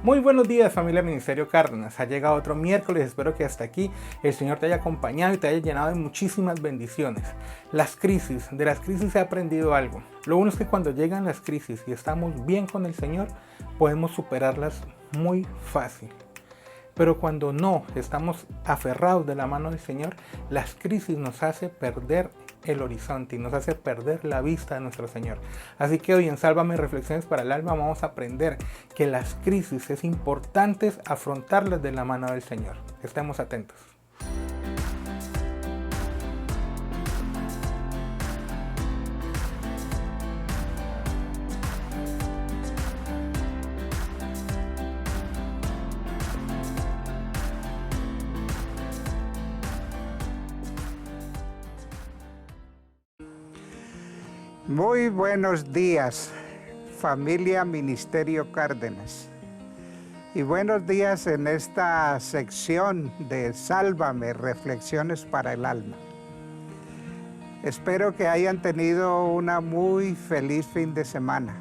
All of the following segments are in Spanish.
Muy buenos días, familia Ministerio Cárdenas. Ha llegado otro miércoles, espero que hasta aquí el Señor te haya acompañado y te haya llenado de muchísimas bendiciones. De las crisis he aprendido algo. Lo bueno es que cuando llegan las crisis y estamos bien con el Señor, podemos superarlas muy fácil. Pero cuando no estamos aferrados de la mano del Señor, las crisis nos hacen perder el horizonte y nos hace perder la vista de nuestro Señor. Así que hoy en Sálvame Reflexiones para el Alma vamos a aprender que las crisis es importante afrontarlas de la mano del Señor. Estemos atentos. Muy buenos días, familia Ministerio Cárdenas. Y buenos días en esta sección de Sálvame, Reflexiones para el Alma. Espero que hayan tenido una muy feliz fin de semana.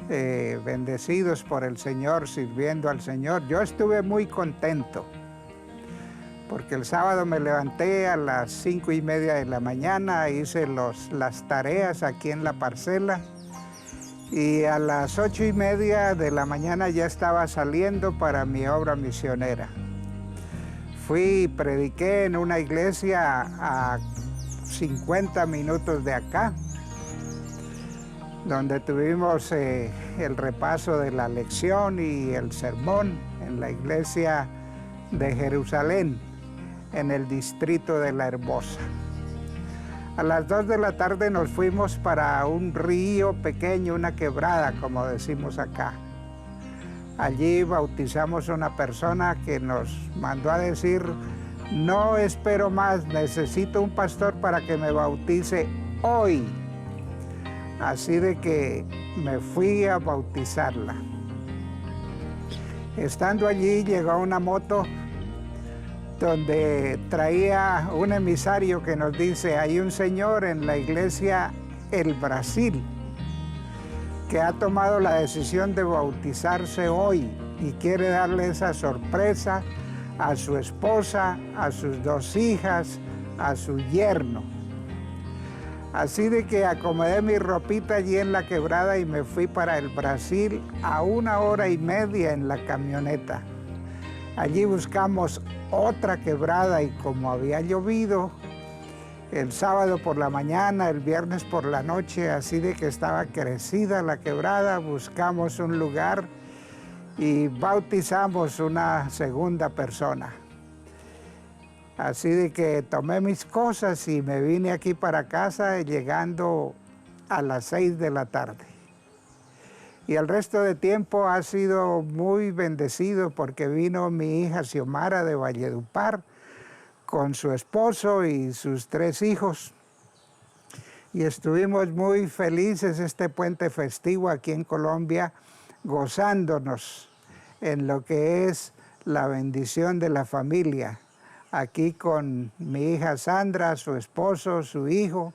Bendecidos por el Señor, sirviendo al Señor. Yo estuve muy contento, porque el sábado me levanté a las 5:30 de la mañana, hice las tareas aquí en la parcela y a las 8:30 de la mañana ya estaba saliendo para mi obra misionera. Fui y prediqué en una iglesia a 50 minutos de acá, donde tuvimos el repaso de la lección y el sermón en la iglesia de Jerusalén, en el distrito de La Hermosa. A las 2 de la tarde nos fuimos para un río pequeño, una quebrada, como decimos acá. Allí bautizamos a una persona que nos mandó a decir: no espero más, necesito un pastor para que me bautice hoy. Así de que me fui a bautizarla. Estando allí llegó una moto donde traía un emisario que nos dice: hay un señor en la iglesia El Brasil que ha tomado la decisión de bautizarse hoy y quiere darle esa sorpresa a su esposa, a sus 2 hijas, a su yerno. Así de que acomodé mi ropita allí en la quebrada y me fui para el Brasil a 1 hora y media en la camioneta. Allí buscamos otra quebrada y como había llovido el sábado por la mañana, el viernes por la noche, así de que estaba crecida la quebrada, buscamos un lugar y bautizamos una segunda persona. Así de que tomé mis cosas y me vine aquí para casa, llegando a las 6 de la tarde. Y el resto de tiempo ha sido muy bendecido porque vino mi hija Xiomara de Valledupar con su esposo y sus 3 hijos. Y estuvimos muy felices este puente festivo aquí en Colombia, gozándonos en lo que es la bendición de la familia. Aquí con mi hija Sandra, su esposo, su hijo,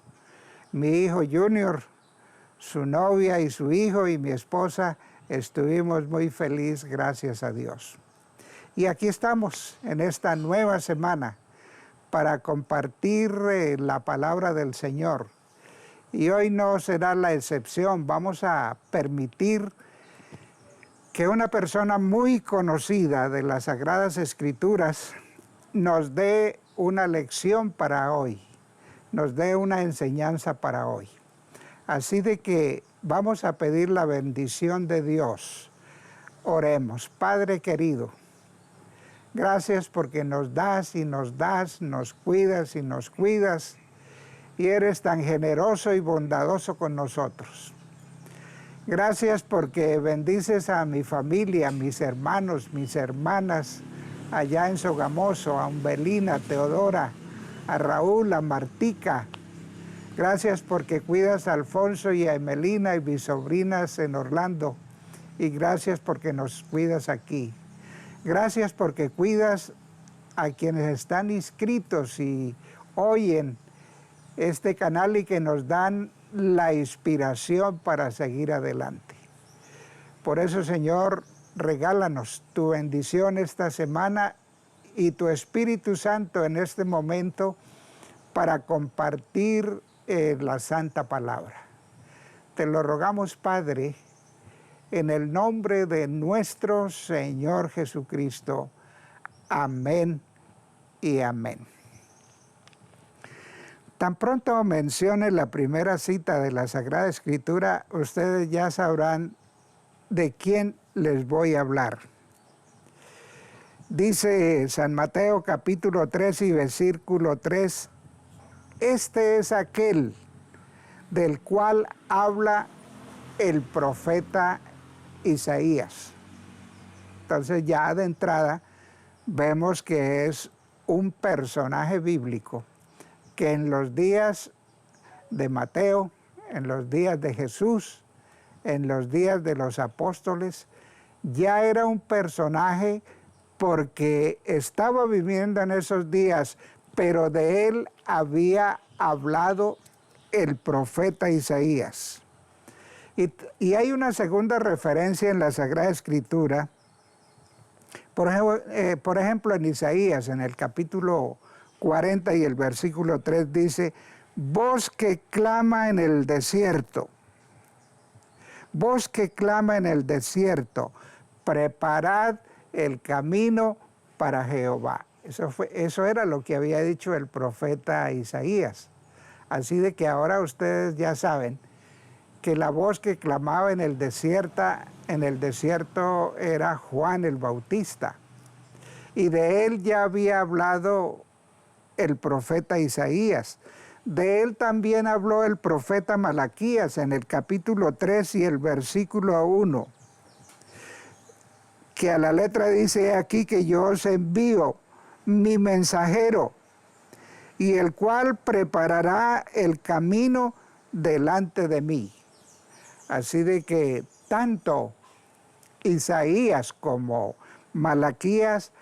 mi hijo Junior, su novia y su hijo y mi esposa, estuvimos muy felices, gracias a Dios. Y aquí estamos en esta nueva semana para compartir la palabra del Señor. Y hoy no será la excepción, vamos a permitir que una persona muy conocida de las Sagradas Escrituras nos dé una lección para hoy, nos dé una enseñanza para hoy. Así de que vamos a pedir la bendición de Dios. Oremos. Padre querido, gracias porque nos das, nos cuidas y nos cuidas, y eres tan generoso y bondadoso con nosotros. Gracias porque bendices a mi familia, a mis hermanos, mis hermanas, allá en Sogamoso, a Umbelina, a Teodora, a Raúl, a Martica. Gracias porque cuidas a Alfonso y a Emelina y mis sobrinas en Orlando. Y gracias porque nos cuidas aquí. Gracias porque cuidas a quienes están inscritos y oyen este canal y que nos dan la inspiración para seguir adelante. Por eso, Señor, regálanos tu bendición esta semana y tu Espíritu Santo en este momento para compartir la santa palabra. Te lo rogamos, Padre, en el nombre de nuestro Señor Jesucristo. Amén y amén. Tan pronto mencione la primera cita de la Sagrada Escritura, ustedes ya sabrán de quién les voy a hablar. Dice San Mateo capítulo 3 y versículo 3, este es aquel del cual habla el profeta Isaías. Entonces ya de entrada vemos que es un personaje bíblico que en los días de Mateo, en los días de Jesús, en los días de los apóstoles, ya era un personaje porque estaba viviendo en esos días, pero de él había hablado el profeta Isaías. Y hay una segunda referencia en la Sagrada Escritura, por ejemplo en Isaías, en el capítulo 40 y el versículo 3 dice, voz que clama en el desierto, voz que clama en el desierto, preparad el camino para Jehová. Eso era lo que había dicho el profeta Isaías. Así de que ahora ustedes ya saben que la voz que clamaba en el desierto era Juan el Bautista. Y de él ya había hablado el profeta Isaías. De él también habló el profeta Malaquías en el capítulo 3 y el versículo 1, que a la letra dice aquí que yo os envío mi mensajero, y el cual preparará el camino delante de mí. Así de que tanto Isaías como Malaquías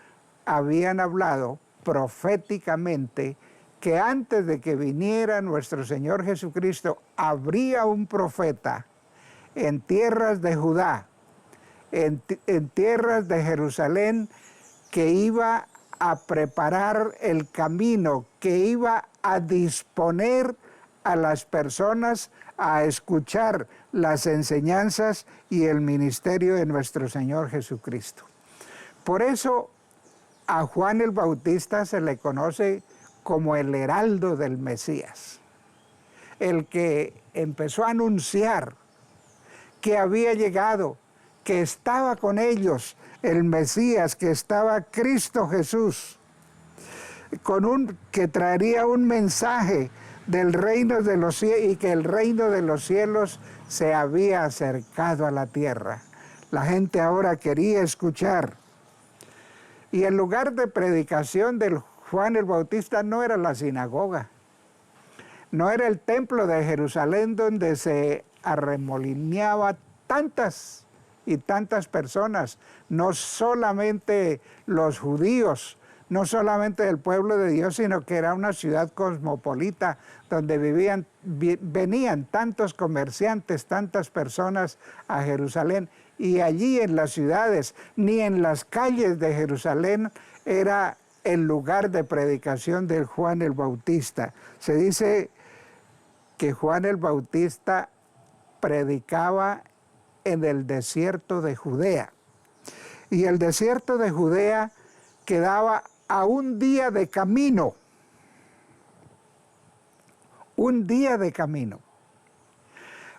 habían hablado proféticamente que antes de que viniera nuestro Señor Jesucristo, habría un profeta en tierras de Judá, en tierras de Jerusalén, que iba a preparar el camino, que iba a disponer a las personas a escuchar las enseñanzas y el ministerio de nuestro Señor Jesucristo. Por eso a Juan el Bautista se le conoce como el heraldo del Mesías, el que empezó a anunciar que había llegado, que estaba con ellos el Mesías, que estaba Cristo Jesús, que traería un mensaje del reino de los cielos y que el reino de los cielos se había acercado a la tierra. La gente ahora quería escuchar. Y el lugar de predicación del Juan el Bautista no era la sinagoga, no era el templo de Jerusalén donde se arremolineaba tantas y tantas personas, no solamente los judíos, no solamente del pueblo de Dios, sino que era una ciudad cosmopolita donde venían tantos comerciantes, tantas personas a Jerusalén, y allí en las ciudades, ni en las calles de Jerusalén era el lugar de predicación del Juan el Bautista. Se dice que Juan el Bautista predicaba en el desierto de Judea. Y el desierto de Judea quedaba a un día de camino. Un día de camino.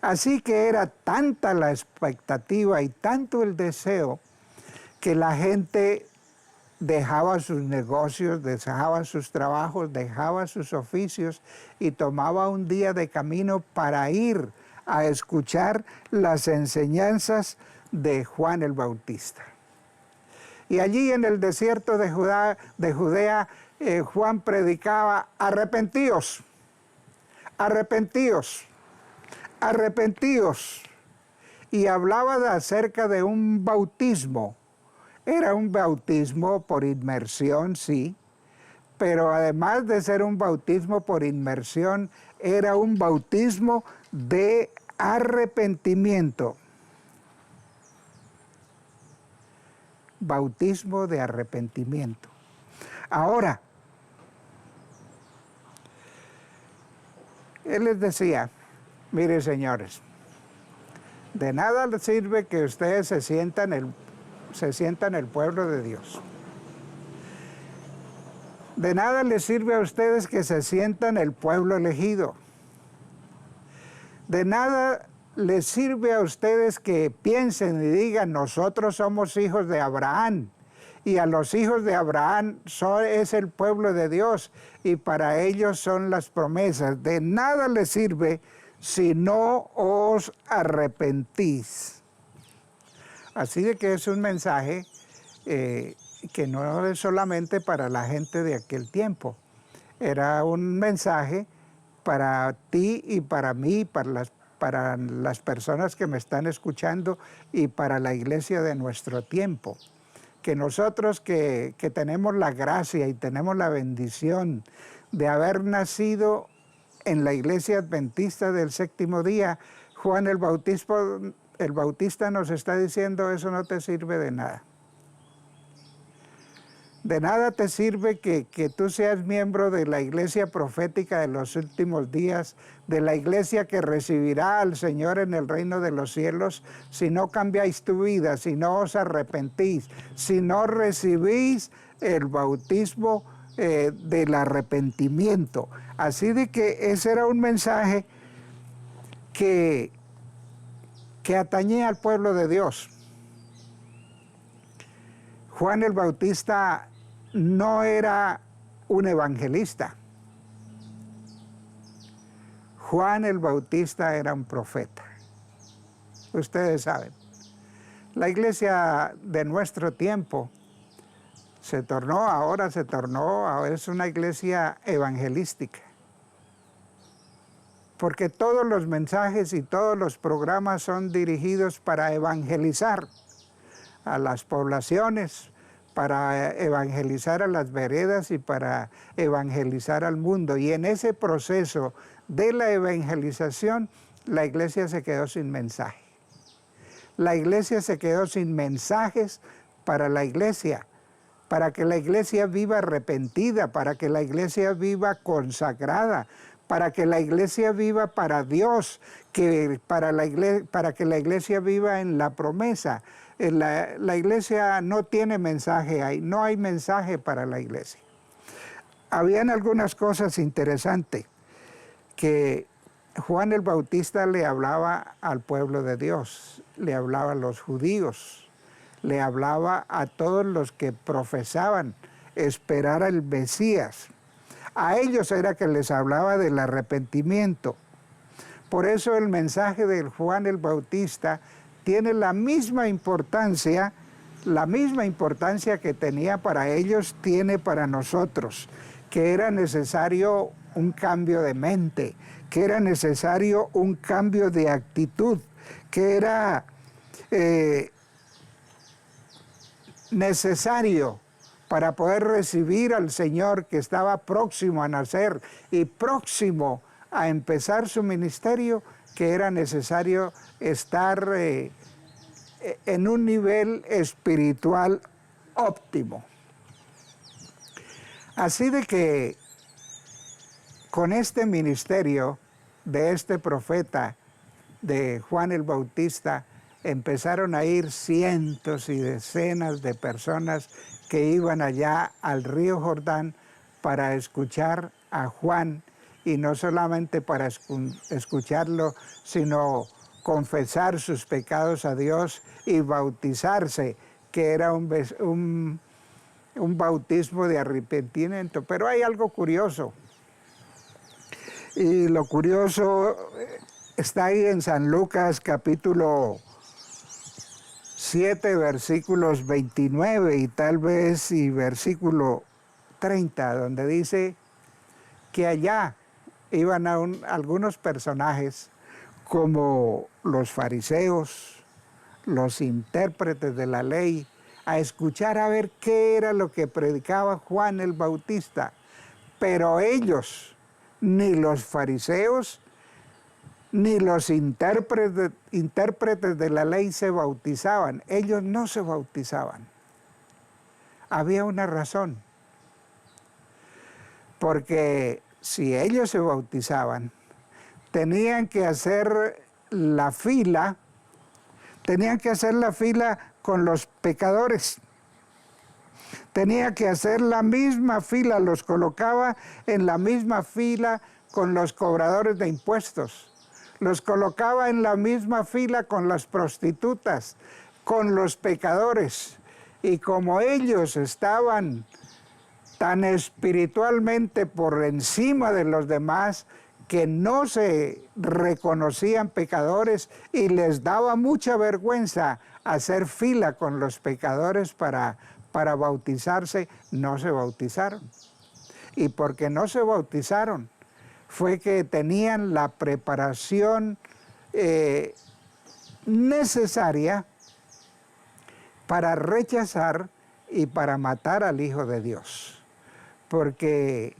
Así que era tanta la expectativa y tanto el deseo que la gente dejaba sus negocios, dejaba sus trabajos, dejaba sus oficios y tomaba un día de camino para ir a escuchar las enseñanzas de Juan el Bautista. Y allí en el desierto de Judea, Juan predicaba, arrepentíos, arrepentíos, arrepentíos. Y hablaba acerca de un bautismo. Era un bautismo por inmersión, sí, pero además de ser un bautismo por inmersión, era un bautismo de arrepentimiento. bautismo de arrepentimiento. Ahora, él les decía, mire señores, de nada les sirve que ustedes se sientan el pueblo de Dios. De nada les sirve a ustedes que se sientan el pueblo elegido. De nada les sirve a ustedes que piensen y digan, nosotros somos hijos de Abraham, y a los hijos de Abraham es el pueblo de Dios, y para ellos son las promesas. De nada les sirve si no os arrepentís. Así de que es un mensaje que no es solamente para la gente de aquel tiempo. Era un mensaje para ti y para mí, para las personas que me están escuchando y para la iglesia de nuestro tiempo. Que nosotros que tenemos la gracia y tenemos la bendición de haber nacido en la iglesia adventista del séptimo día, Juan el Bautista nos está diciendo, eso no te sirve de nada. De nada te sirve que tú seas miembro de la iglesia profética de los últimos días, de la iglesia que recibirá al Señor en el reino de los cielos, si no cambiáis tu vida, si no os arrepentís, si no recibís el bautismo del arrepentimiento. Así de que ese era un mensaje que atañía al pueblo de Dios. Juan el Bautista no era un evangelista. Juan el Bautista era un profeta. Ustedes saben, la iglesia de nuestro tiempo ahora es una iglesia evangelística. Porque todos los mensajes y todos los programas son dirigidos para evangelizar a las poblaciones, para evangelizar a las veredas y para evangelizar al mundo. Y en ese proceso de la evangelización, la iglesia se quedó sin mensaje. La iglesia se quedó sin mensajes para la iglesia, para que la iglesia viva arrepentida, para que la iglesia viva consagrada, para que la iglesia viva para Dios, para que la iglesia viva en la promesa. La iglesia no tiene mensaje ahí, no hay mensaje para la iglesia. Habían algunas cosas interesantes que Juan el Bautista le hablaba al pueblo de Dios, le hablaba a los judíos, le hablaba a todos los que profesaban esperar al Mesías. A ellos era que les hablaba del arrepentimiento. Por eso el mensaje de Juan el Bautista tiene la misma importancia que tenía para ellos, tiene para nosotros, que era necesario un cambio de mente, que era necesario un cambio de actitud, que era necesario para poder recibir al Señor que estaba próximo a nacer y próximo a empezar su ministerio, que era necesario estar en un nivel espiritual óptimo. Así de que con este ministerio de este profeta, de Juan el Bautista, empezaron a ir cientos y decenas de personas que iban allá al río Jordán para escuchar a Juan, y no solamente para escucharlo, sino confesar sus pecados a Dios y bautizarse, que era un bautismo de arrepentimiento. Pero hay algo curioso, y lo curioso está ahí en San Lucas capítulo 7, versículos 29 y tal vez y versículo 30, donde dice que allá iban algunos personajes como los fariseos, los intérpretes de la ley, a escuchar a ver qué era lo que predicaba Juan el Bautista. Pero ellos, ni los fariseos, ni los intérpretes de la ley se bautizaban. Ellos no se bautizaban. Había una razón. Porque si ellos se bautizaban, tenían que hacer la fila, con los pecadores. Tenía que hacer la misma fila, los colocaba en la misma fila con los cobradores de impuestos. Los colocaba en la misma fila con las prostitutas, con los pecadores. Y como ellos estaban tan espiritualmente por encima de los demás, que no se reconocían pecadores y les daba mucha vergüenza hacer fila con los pecadores para bautizarse, no se bautizaron. Y porque no se bautizaron, fue que tenían la preparación necesaria para rechazar y para matar al Hijo de Dios. Porque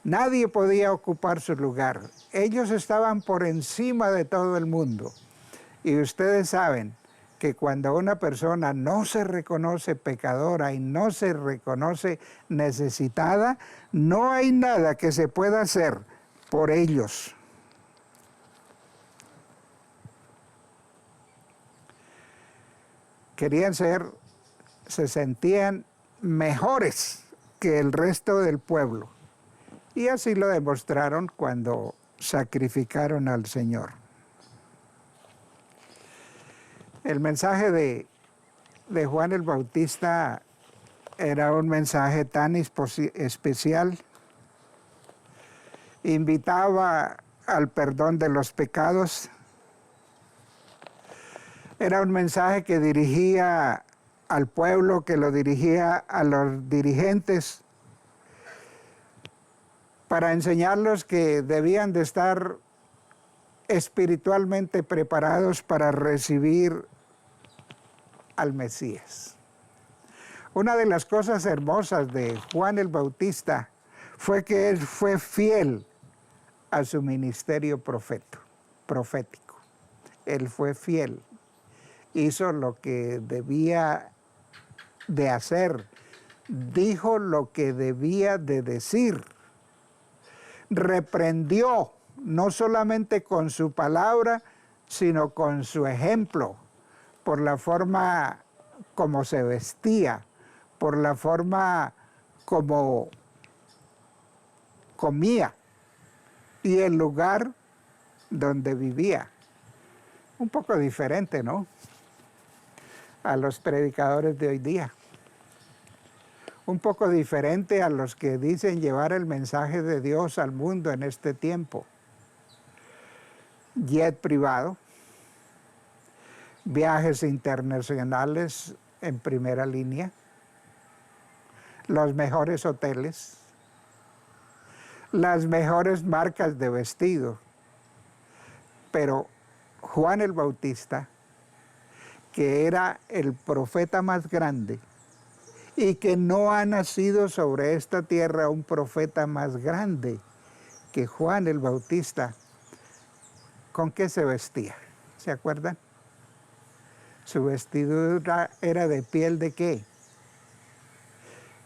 nadie podía ocupar su lugar. Ellos estaban por encima de todo el mundo. Y ustedes saben que cuando una persona no se reconoce pecadora y no se reconoce necesitada, no hay nada que se pueda hacer por ellos. Se sentían mejores que el resto del pueblo. Y así lo demostraron cuando sacrificaron al Señor. El mensaje de Juan el Bautista era un mensaje tan especial. Invitaba al perdón de los pecados. Era un mensaje que dirigía al pueblo, que lo dirigía a los dirigentes, para enseñarlos que debían de estar espiritualmente preparados para recibir al Mesías. Una de las cosas hermosas de Juan el Bautista fue que él fue fiel a su ministerio profético. Él fue fiel, hizo lo que debía de hacer, dijo lo que debía de decir, reprendió, no solamente con su palabra, sino con su ejemplo, por la forma como se vestía, por la forma como comía y el lugar donde vivía. Un poco diferente, ¿no?, a los predicadores de hoy día. Un poco diferente a los que dicen llevar el mensaje de Dios al mundo en este tiempo. Jet privado, viajes internacionales en primera línea, los mejores hoteles, las mejores marcas de vestido. Pero Juan el Bautista, que era el profeta más grande, y que no ha nacido sobre esta tierra un profeta más grande que Juan el Bautista, ¿con qué se vestía? ¿Se acuerdan? Su vestidura era de piel de qué.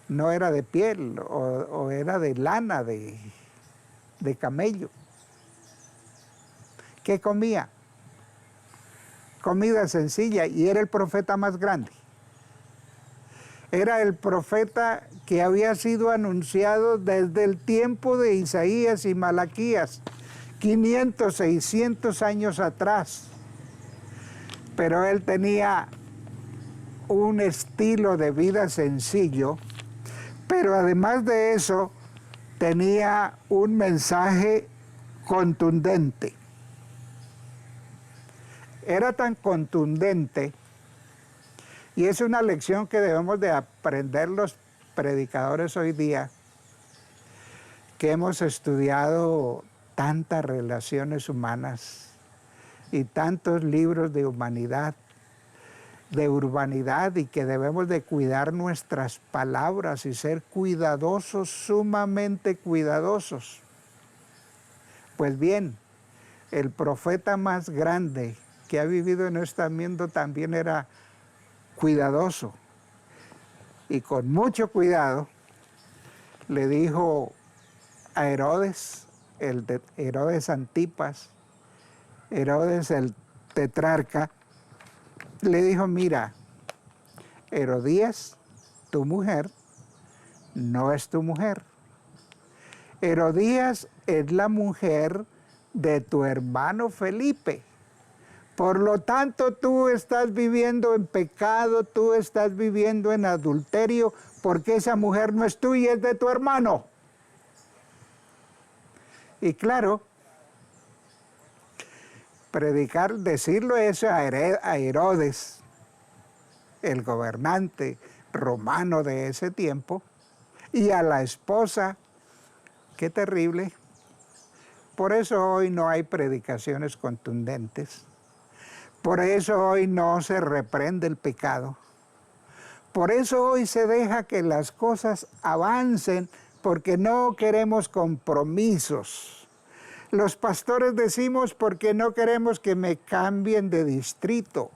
No era de piel, o era de lana, de camello. ¿Qué comía? Comida sencilla, y era el profeta más grande. Era el profeta que había sido anunciado desde el tiempo de Isaías y Malaquías, 500, 600 años atrás. Pero él tenía un estilo de vida sencillo, pero además de eso tenía un mensaje contundente. Era tan contundente, y es una lección que debemos de aprender los predicadores hoy día, que hemos estudiado tantas relaciones humanas y tantos libros de humanidad, de urbanidad, y que debemos de cuidar nuestras palabras y ser cuidadosos, sumamente cuidadosos. Pues bien, el profeta más grande que ha vivido en este mundo también era cuidadoso. y con mucho cuidado le dijo a Herodes, Herodes Antipas, Herodes el tetrarca, le dijo, mira, Herodías, tu mujer, no es tu mujer. Herodías es la mujer de tu hermano Felipe. Por lo tanto, tú estás viviendo en pecado, tú estás viviendo en adulterio, porque esa mujer no es tuya, es de tu hermano. Y claro, decirlo eso a Herodes, el gobernante romano de ese tiempo, y a la esposa, qué terrible. Por eso hoy no hay predicaciones contundentes. Por eso hoy no se reprende el pecado. Por eso hoy se deja que las cosas avancen, porque no queremos compromisos. Los pastores decimos porque no queremos que me cambien de distrito.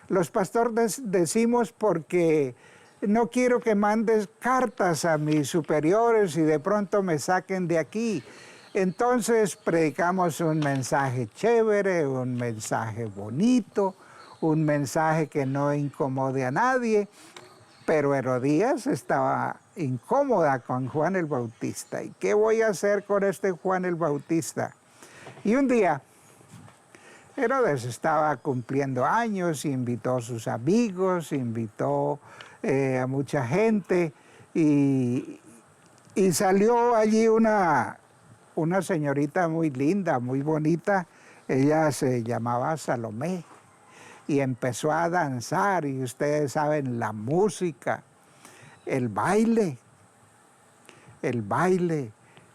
Los pastores decimos porque no quiero que mandes cartas a mis superiores y de pronto me saquen de aquí. Entonces predicamos un mensaje chévere, un mensaje bonito, un mensaje que no incomode a nadie, pero Herodías estaba incómoda con Juan el Bautista. ¿Y qué voy a hacer con este Juan el Bautista? Y un día, Herodes estaba cumpliendo años, invitó a sus amigos, invitó a mucha gente y salió allí una señorita muy linda, muy bonita. Ella se llamaba Salomé y empezó a danzar, y ustedes saben, la música, el baile,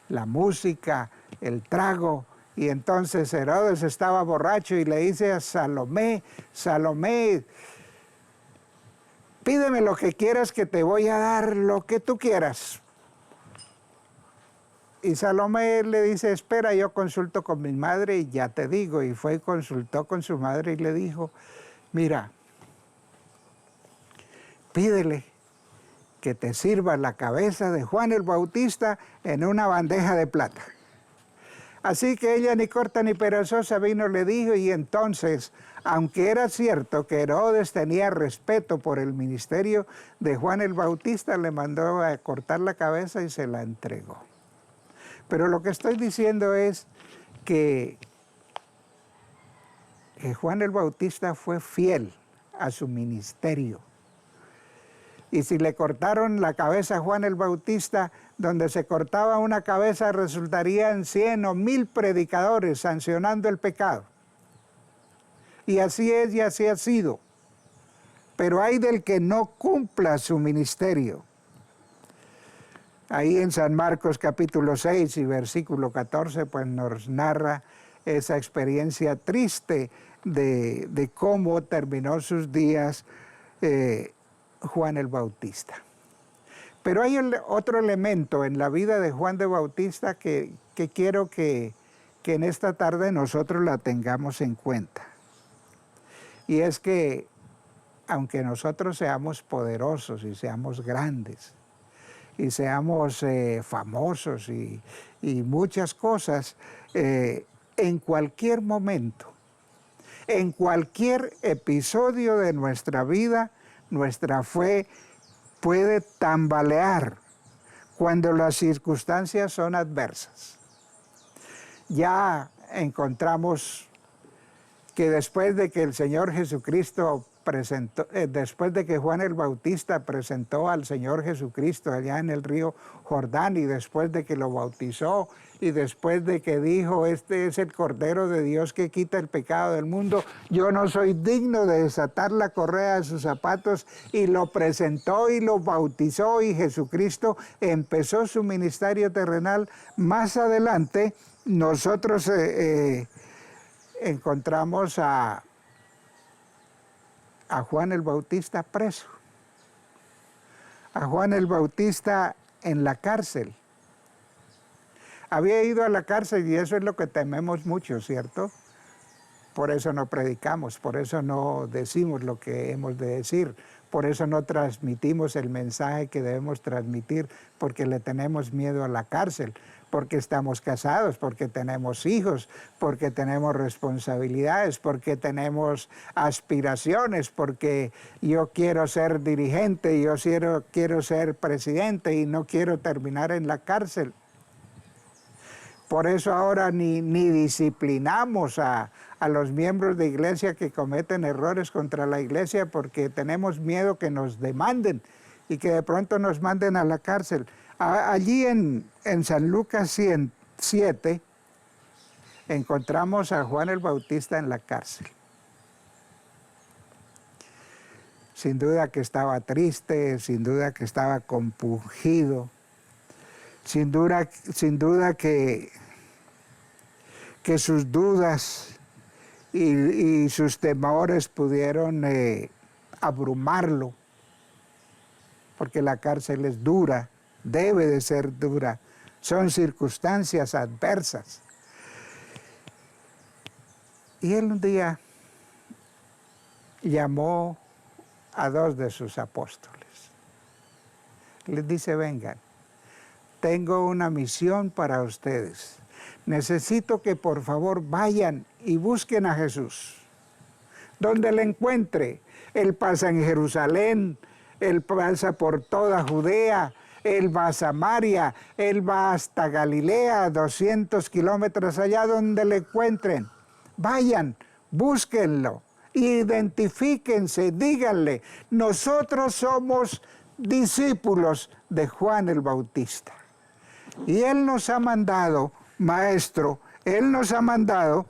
la música, el trago. Y entonces Herodes estaba borracho y le dice a Salomé, Salomé, pídeme lo que quieras que te voy a dar lo que tú quieras. Y Salomé le dice, espera, yo consulto con mi madre y ya te digo. Y fue y consultó con su madre y le dijo, mira, pídele que te sirva la cabeza de Juan el Bautista en una bandeja de plata. Así que ella, ni corta ni perezosa, vino y le dijo, y entonces, aunque era cierto que Herodes tenía respeto por el ministerio de Juan el Bautista, le mandó a cortar la cabeza y se la entregó. Pero lo que estoy diciendo es que Juan el Bautista fue fiel a su ministerio. Y si le cortaron la cabeza a Juan el Bautista, donde se cortaba una cabeza resultarían 100 o 1000 predicadores sancionando el pecado. Y así es y así ha sido. Pero hay del que no cumpla su ministerio. Ahí en San Marcos capítulo 6 y versículo 14, pues nos narra esa experiencia triste de cómo terminó sus días Juan el Bautista. Pero hay otro elemento en la vida de Juan el Bautista que quiero que en esta tarde nosotros la tengamos en cuenta. Y es que, aunque nosotros seamos poderosos y seamos grandes, y seamos famosos y muchas cosas, en cualquier momento, en cualquier episodio de nuestra vida, nuestra fe puede tambalear cuando las circunstancias son adversas. Ya encontramos que después de que el Señor Jesucristo después de que Juan el Bautista presentó al Señor Jesucristo allá en el río Jordán, y después de que lo bautizó, y después de que dijo, este es el Cordero de Dios que quita el pecado del mundo, yo no soy digno de desatar la correa de sus zapatos, y lo presentó y lo bautizó, y Jesucristo empezó su ministerio terrenal. Más adelante nosotros encontramos a Juan el Bautista preso, a Juan el Bautista en la cárcel. Había ido a la cárcel, y eso es lo que tememos mucho, ¿cierto? Por eso no predicamos, por eso no decimos lo que hemos de decir, Por eso no transmitimos el mensaje que debemos transmitir, porque le tenemos miedo a la cárcel, porque estamos casados, porque tenemos hijos, porque tenemos responsabilidades, porque tenemos aspiraciones, porque yo quiero ser dirigente, yo quiero ser presidente y no quiero terminar en la cárcel. Por eso ahora ni disciplinamos a los miembros de iglesia que cometen errores contra la iglesia, porque tenemos miedo que nos demanden y que de pronto nos manden a la cárcel. Allí en San Lucas 7 encontramos a Juan el Bautista en la cárcel. Sin duda que estaba triste, sin duda que estaba compungido, sin duda que sus dudas y sus temores pudieron abrumarlo, porque la cárcel es dura, debe de ser dura, son circunstancias adversas. Y él un día llamó a 2 de sus apóstoles. Les dice: vengan, tengo una misión para ustedes. Necesito que por favor vayan y busquen a Jesús. Donde le encuentre, Él pasa en Jerusalén, Él pasa por toda Judea, Él va a Samaria, Él va hasta Galilea, 200 kilómetros allá donde le encuentren. Vayan, búsquenlo, identifíquense, díganle: nosotros somos discípulos de Juan el Bautista. Y Él nos ha mandado, maestro, Él nos ha mandado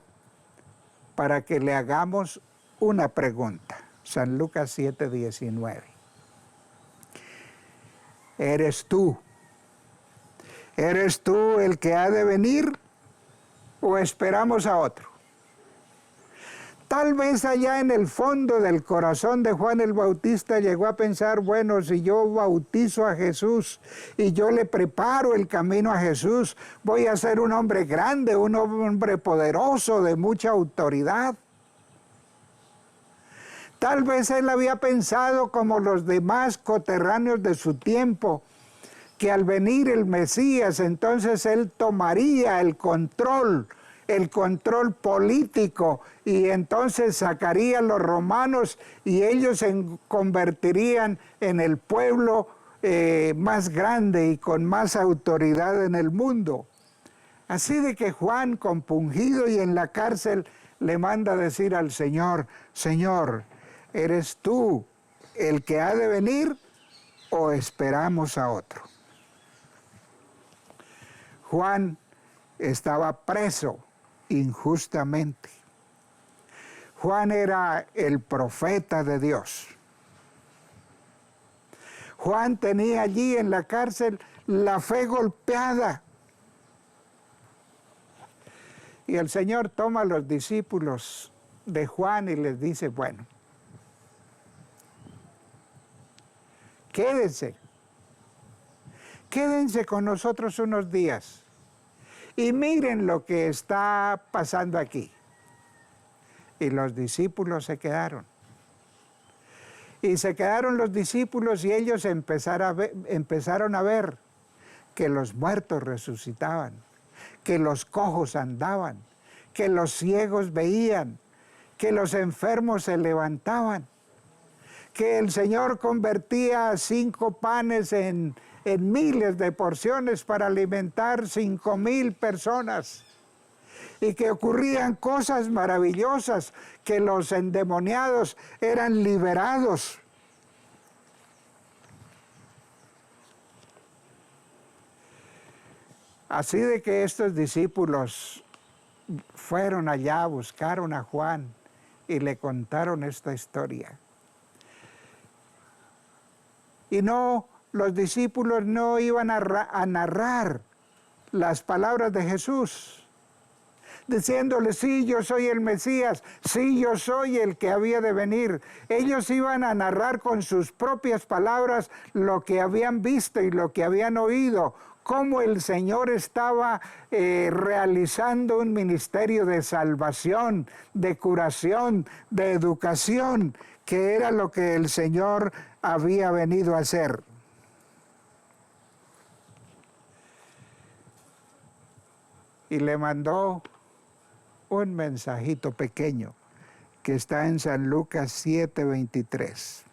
para que le hagamos una pregunta. San Lucas 7:19. ¿Eres tú el que ha de venir o esperamos a otro? Tal vez allá en el fondo del corazón de Juan el Bautista llegó a pensar: bueno, si yo bautizo a Jesús y yo le preparo el camino a Jesús, voy a ser un hombre grande, un hombre poderoso, de mucha autoridad. Tal vez él había pensado, como los demás coterráneos de su tiempo, que al venir el Mesías, entonces él tomaría el control político, y entonces sacaría a los romanos y ellos se convertirían en el pueblo más grande y con más autoridad en el mundo. Así de que Juan, compungido y en la cárcel, le manda a decir al Señor: Señor, ¿eres tú el que ha de venir o esperamos a otro? Juan estaba preso injustamente. Juan era el profeta de Dios. Juan tenía allí en la cárcel la fe golpeada. Y el Señor toma a los discípulos de Juan y les dice: bueno, quédense con nosotros unos días y miren lo que está pasando aquí. Y los discípulos se quedaron. Y se quedaron los discípulos y ellos empezaron a ver que los muertos resucitaban, que los cojos andaban, que los ciegos veían, que los enfermos se levantaban, que el Señor convertía 5 panes en miles de porciones para alimentar 5,000 personas, y que ocurrían cosas maravillosas, que los endemoniados eran liberados. Así de que estos discípulos fueron allá, buscaron a Juan y le contaron esta historia. Y los discípulos no iban a narrar las palabras de Jesús, diciéndole: sí, yo soy el Mesías, sí, yo soy el que había de venir. Ellos iban a narrar con sus propias palabras lo que habían visto y lo que habían oído, cómo el Señor estaba realizando un ministerio de salvación, de curación, de educación, que era lo que el Señor había venido a hacer. Y le mandó un mensajito pequeño que está en San Lucas 7:23.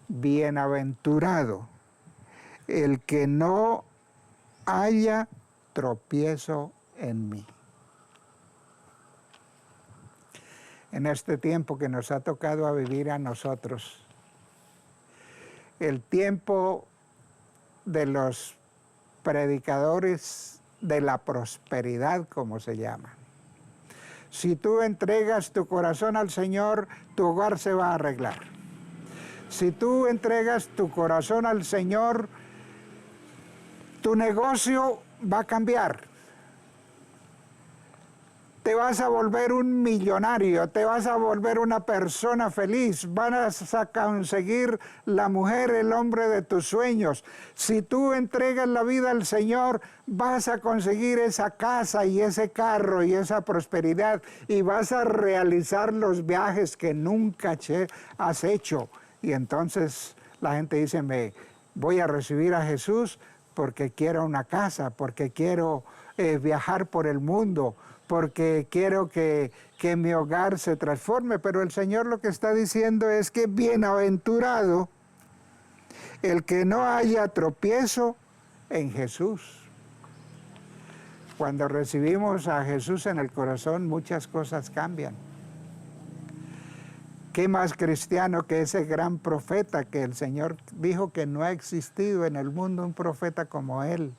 Bienaventurado el que no haya tropiezo en mí. En este tiempo que nos ha tocado a vivir a nosotros, el tiempo de los predicadores de la prosperidad, como se llama. Si tú entregas tu corazón al Señor, tu hogar se va a arreglar. Si tú entregas tu corazón al Señor, tu negocio va a cambiar. Te vas a volver un millonario, te vas a volver una persona feliz, vas a conseguir la mujer, el hombre de tus sueños. Si tú entregas la vida al Señor, vas a conseguir esa casa y ese carro y esa prosperidad y vas a realizar los viajes que nunca has hecho. Y entonces la gente dice, me voy a recibir a Jesús porque quiero una casa, porque quiero viajar por el mundo, porque quiero que mi hogar se transforme. Pero el Señor lo que está diciendo es que bienaventurado el que no haya tropiezo en Jesús. Cuando recibimos a Jesús en el corazón, muchas cosas cambian. ¿Qué más cristiano que ese gran profeta que el Señor dijo que no ha existido en el mundo un profeta como él?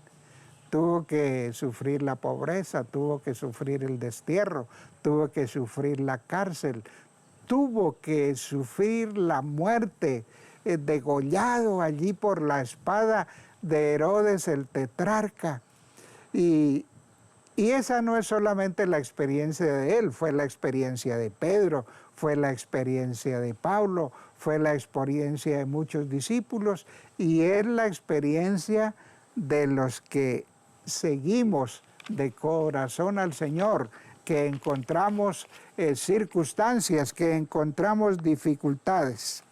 Tuvo que sufrir la pobreza, tuvo que sufrir el destierro, tuvo que sufrir la cárcel, tuvo que sufrir la muerte, degollado allí por la espada de Herodes el tetrarca. Y esa no es solamente la experiencia de él, fue la experiencia de Pedro, fue la experiencia de Pablo, fue la experiencia de muchos discípulos y es la experiencia de los que seguimos de corazón al Señor, que encontramos circunstancias, que encontramos dificultades.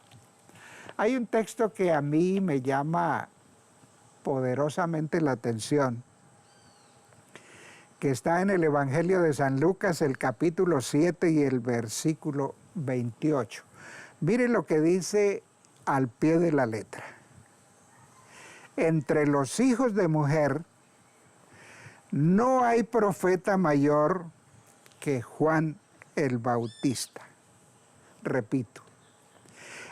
Hay un texto que a mí me llama poderosamente la atención, que está en el Evangelio de San Lucas, el capítulo 7 y el versículo 28. Mire lo que dice al pie de la letra. Entre los hijos de mujer no hay profeta mayor que Juan el Bautista. Repito,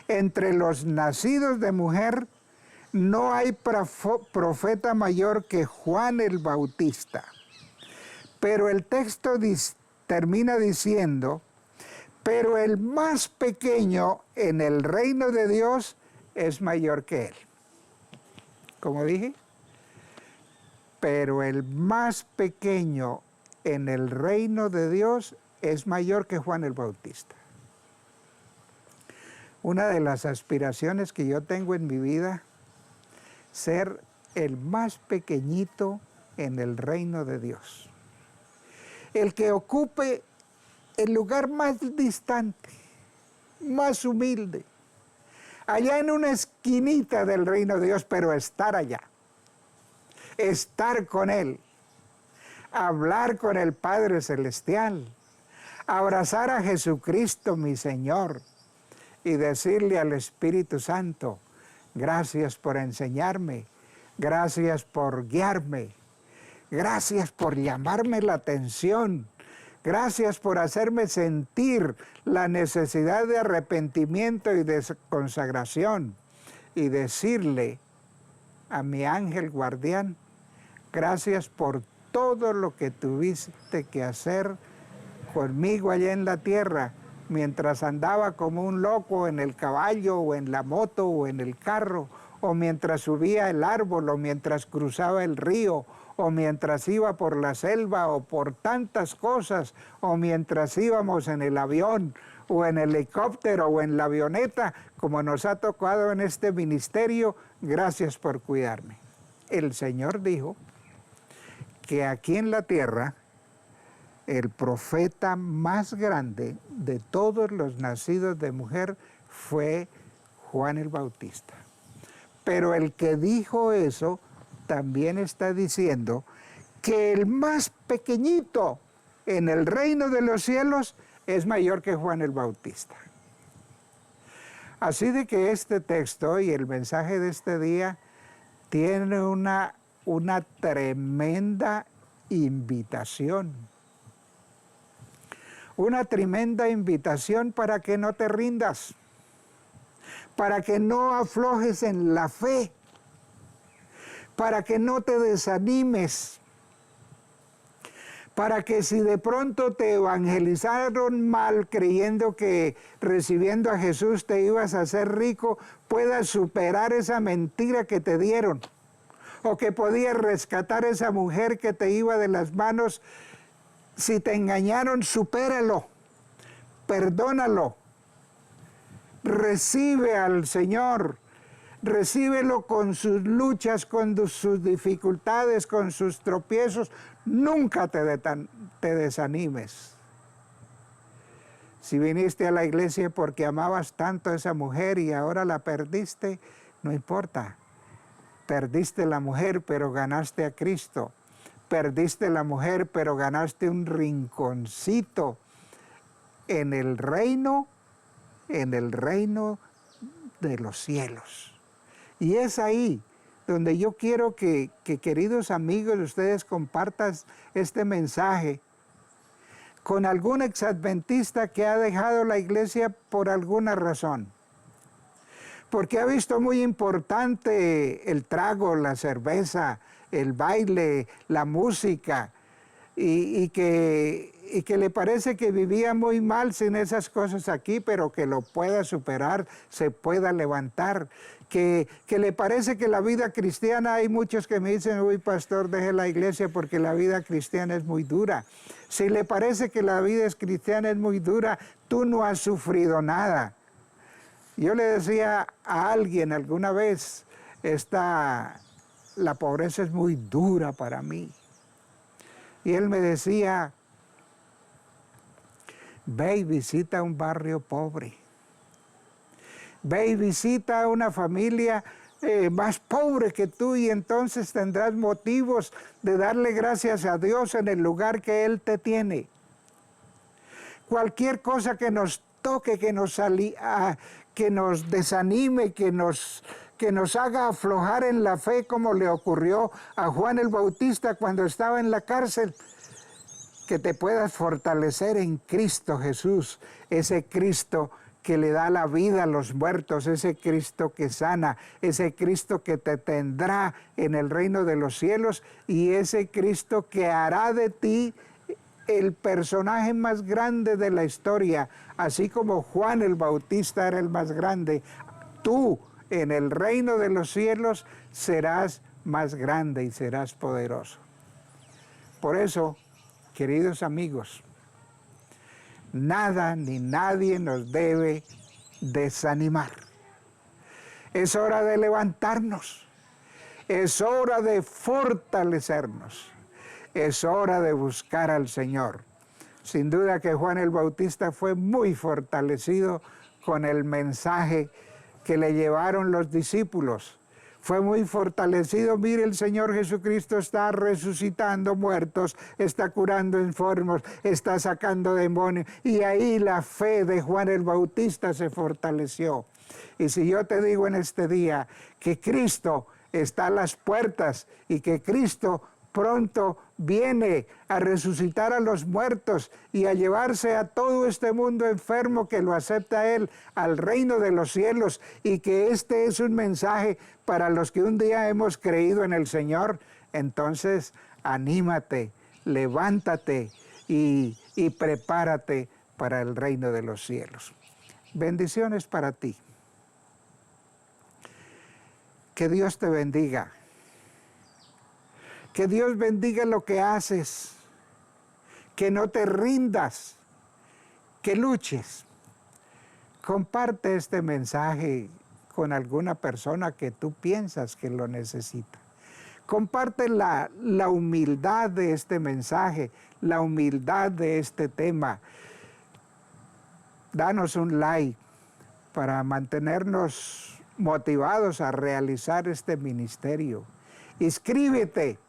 entre los nacidos de mujer no hay profeta mayor que Juan el Bautista. Pero el texto termina diciendo, pero el más pequeño en el reino de Dios es mayor que él. Como dije, pero el más pequeño en el reino de Dios es mayor que Juan el Bautista. Una de las aspiraciones que yo tengo en mi vida, ser el más pequeñito en el reino de Dios. El que ocupe el lugar más distante, más humilde, allá en una esquinita del reino de Dios, pero estar allá, estar con Él, hablar con el Padre Celestial, abrazar a Jesucristo mi Señor y decirle al Espíritu Santo, gracias por enseñarme, gracias por guiarme, gracias por llamarme la atención, gracias por hacerme sentir la necesidad de arrepentimiento y de consagración y decirle a mi ángel guardián, gracias por todo lo que tuviste que hacer conmigo allá en la tierra, mientras andaba como un loco en el caballo o en la moto o en el carro, o mientras subía el árbol o mientras cruzaba el río, o mientras iba por la selva o por tantas cosas, o mientras íbamos en el avión o en el helicóptero o en la avioneta, como nos ha tocado en este ministerio, gracias por cuidarme. El Señor dijo que aquí en la tierra el profeta más grande de todos los nacidos de mujer fue Juan el Bautista. Pero el que dijo eso también está diciendo que el más pequeñito en el reino de los cielos es mayor que Juan el Bautista. Así de que este texto y el mensaje de este día tiene una tremenda invitación. Una tremenda invitación para que no te rindas, para que no aflojes en la fe, para que no te desanimes, para que si de pronto te evangelizaron mal creyendo que recibiendo a Jesús te ibas a hacer rico, puedas superar esa mentira que te dieron, o que podías rescatar a esa mujer que te iba de las manos. Si te engañaron, supéralo, perdónalo, recibe al Señor, recíbelo con sus luchas, con sus dificultades, con sus tropiezos. Nunca te desanimes. Si viniste a la iglesia porque amabas tanto a esa mujer y ahora la perdiste, no importa. Perdiste la mujer, pero ganaste a Cristo. Perdiste la mujer, pero ganaste un rinconcito en el reino de los cielos. Y es ahí donde yo quiero que queridos amigos, ustedes compartan este mensaje con algún exadventista que ha dejado la iglesia por alguna razón. Porque ha visto muy importante el trago, la cerveza, el baile, la música, y que le parece que vivía muy mal sin esas cosas aquí, pero que lo pueda superar, se pueda levantar, que le parece que la vida cristiana, hay muchos que me dicen, uy pastor, deje la iglesia porque la vida cristiana es muy dura. Si le parece que la vida cristiana es muy dura, tú no has sufrido nada. Yo le decía a alguien alguna vez, la pobreza es muy dura para mí. Y él me decía, ve y visita un barrio pobre. Ve y visita a una familia más pobre que tú y entonces tendrás motivos de darle gracias a Dios en el lugar que Él te tiene. Cualquier cosa que nos toque, que nos desanime, que nos haga aflojar en la fe, como le ocurrió a Juan el Bautista cuando estaba en la cárcel, que te puedas fortalecer en Cristo Jesús, ese Cristo que le da la vida a los muertos, ese Cristo que sana, ese Cristo que te tendrá en el reino de los cielos y ese Cristo que hará de ti el personaje más grande de la historia, así como Juan el Bautista era el más grande. Tú en el reino de los cielos serás más grande y serás poderoso. Por eso, queridos amigos, nada ni nadie nos debe desanimar. Es hora de levantarnos, es hora de fortalecernos, es hora de buscar al Señor. Sin duda que Juan el Bautista fue muy fortalecido con el mensaje que le llevaron los discípulos. Fue muy fortalecido. Mire, el Señor Jesucristo está resucitando muertos, está curando enfermos, está sacando demonios. Y ahí la fe de Juan el Bautista se fortaleció. Y si yo te digo en este día que Cristo está a las puertas y que Cristo pronto viene a resucitar a los muertos y a llevarse a todo este mundo enfermo que lo acepta a Él al reino de los cielos, y que este es un mensaje para los que un día hemos creído en el Señor, entonces anímate, levántate y prepárate para el reino de los cielos. Bendiciones para ti. Que Dios te bendiga. Que Dios bendiga lo que haces, que no te rindas, que luches. Comparte este mensaje con alguna persona que tú piensas que lo necesita. Comparte la humildad de este mensaje, la humildad de este tema. Danos un like para mantenernos motivados a realizar este ministerio. Inscríbete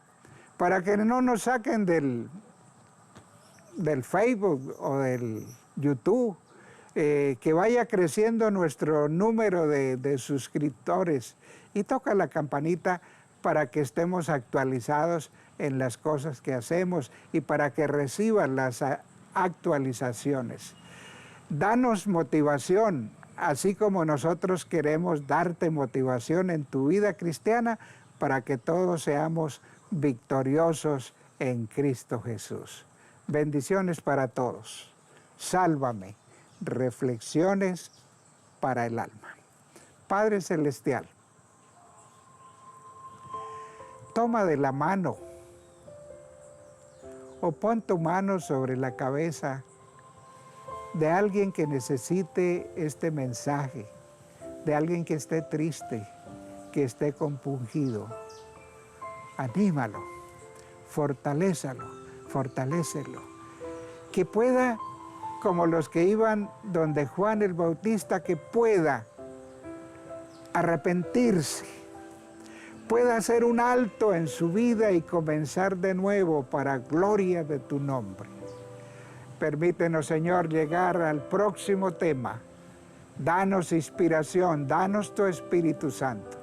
para que no nos saquen del Facebook o del YouTube, que vaya creciendo nuestro número de suscriptores, y toca la campanita para que estemos actualizados en las cosas que hacemos y para que reciban las actualizaciones. Danos motivación, así como nosotros queremos darte motivación en tu vida cristiana para que todos seamos victoriosos en Cristo Jesús. Bendiciones para todos. Sálvame. Reflexiones para el alma. Padre Celestial, toma de la mano o pon tu mano sobre la cabeza de alguien que necesite este mensaje, de alguien que esté triste, que esté compungido. Anímalo, fortalézalo, que pueda, como los que iban donde Juan el Bautista, que pueda arrepentirse, pueda hacer un alto en su vida y comenzar de nuevo para gloria de tu nombre. Permítenos, Señor, llegar al próximo tema. Danos inspiración, danos tu Espíritu Santo.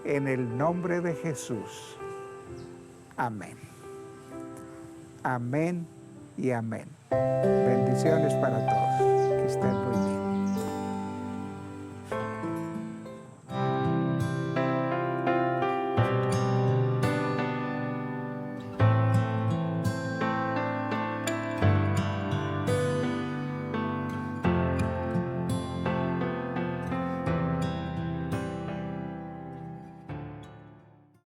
En el nombre de Jesús. Amén. Amén y amén. Bendiciones para todos.